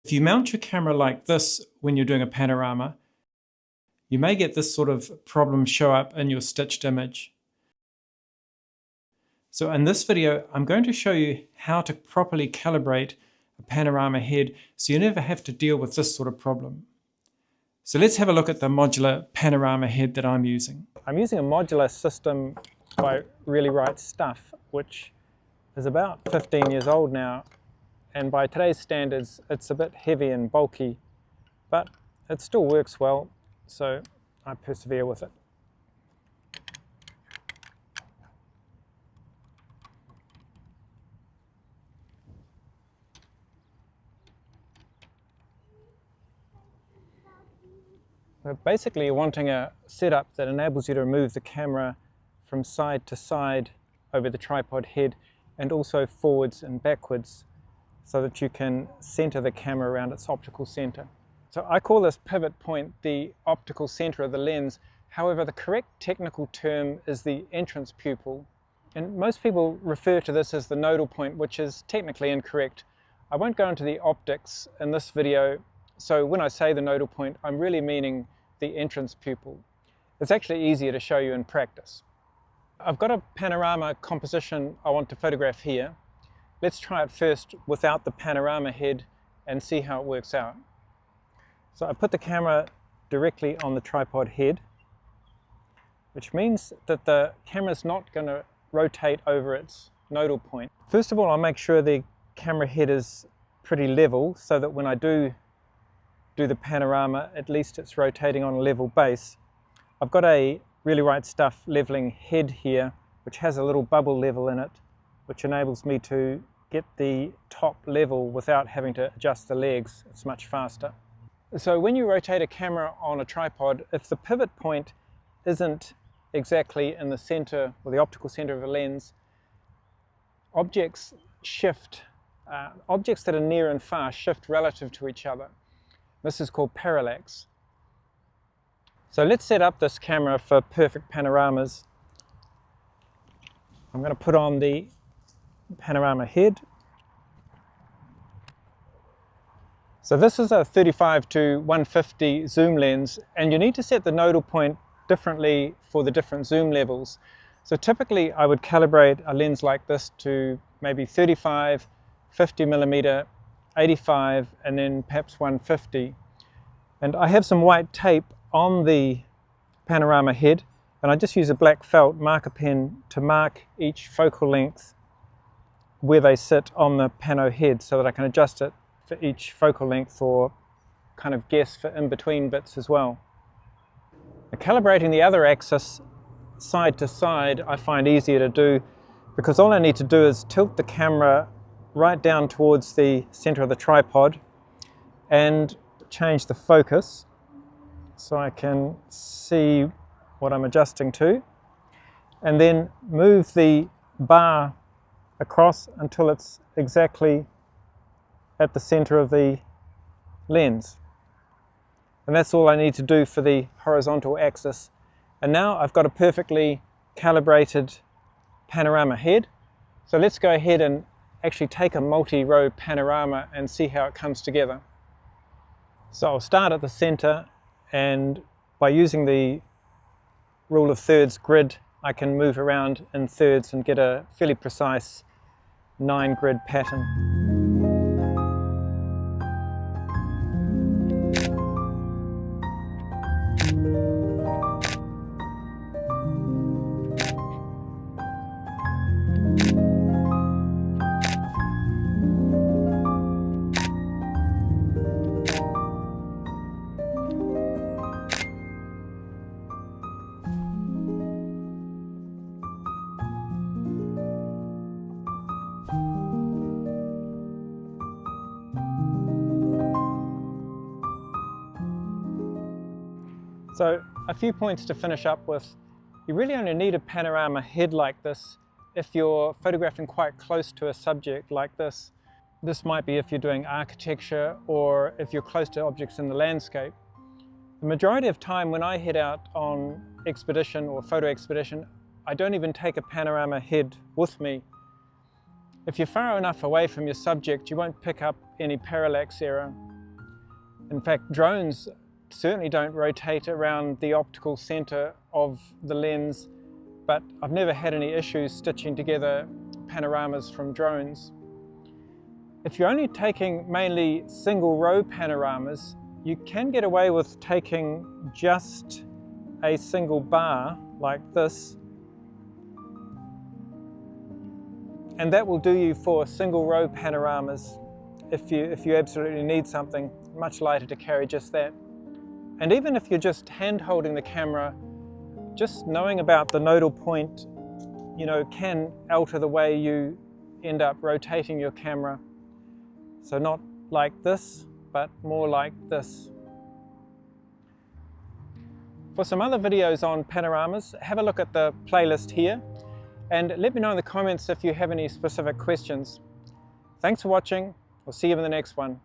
If you mount your camera like this when you're doing a panorama, you may get this sort of problem show up in your stitched image. So in this video, I'm going to show you how to properly calibrate a panorama head so you never have to deal with this sort of problem. So let's have a look at the modular panorama head that I'm using. I'm using a modular system by Really Right Stuff, which is about 15 years old now. And by today's standards, it's a bit heavy and bulky, but it still works well, so I persevere with it. So basically, you're wanting a setup that enables you to move the camera from side to side over the tripod head and also forwards and backwards, so that you can center the camera around its optical center. So I call this pivot point the optical center of the lens. However, the correct technical term is the entrance pupil. And most people refer to this as the nodal point, which is technically incorrect. I won't go into the optics in this video, so when I say the nodal point, I'm really meaning the entrance pupil. It's actually easier to show you in practice. I've got a panorama composition I want to photograph here. Let's try it first without the panorama head and see how it works out. So I put the camera directly on the tripod head, which means that the camera's not going to rotate over its nodal point. First of all, I'll make sure the camera head is pretty level so that when I do the panorama, at least it's rotating on a level base. I've got a Really Right Stuff leveling head here, which has a little bubble level in it, which enables me to get the top level without having to adjust the legs. It's much faster. So when you rotate a camera on a tripod, if the pivot point isn't exactly in the center or the optical center of a lens, objects shift. Objects that are near and far shift relative to each other. This is called parallax. So let's set up this camera for perfect panoramas. I'm going to put on the panorama head. So this is a 35 to 150 zoom lens, and you need to set the nodal point differently for the different zoom levels. So typically I would calibrate a lens like this to maybe 35, 50 millimeter, 85, and then perhaps 150. And I have some white tape on the panorama head, and I just use a black felt marker pen to mark each focal length where they sit on the pano head so that I can adjust it for each focal length or kind of guess for in-between bits as well. Now, calibrating the other axis side to side I find easier to do because all I need to do is tilt the camera right down towards the center of the tripod and change the focus so I can see what I'm adjusting to, and then move the bar across until it's exactly at the center of the lens. And that's all I need to do for the horizontal axis. And now I've got a perfectly calibrated panorama head. So let's go ahead and actually take a multi-row panorama and see how it comes together. So I'll start at the center, and by using the rule of thirds grid, I can move around in thirds and get a fairly precise 9-grid pattern. So a few points to finish up with. You really only need a panorama head like this if you're photographing quite close to a subject like this. This might be if you're doing architecture or if you're close to objects in the landscape. The majority of time when I head out on expedition or photo expedition, I don't even take a panorama head with me. If you're far enough away from your subject, you won't pick up any parallax error. In fact, drones certainly don't rotate around the optical center of the lens, but I've never had any issues stitching together panoramas from drones. If you're only taking mainly single row panoramas, you can get away with taking just a single bar like this, and that will do you for single row panoramas if you absolutely need something much lighter to carry, just that. And even if you're just hand holding the camera, just knowing about the nodal point, you know, can alter the way you end up rotating your camera. So not like this, but more like this. For some other videos on panoramas, have a look at the playlist here and let me know in the comments if you have any specific questions. Thanks for watching. We'll see you in the next one.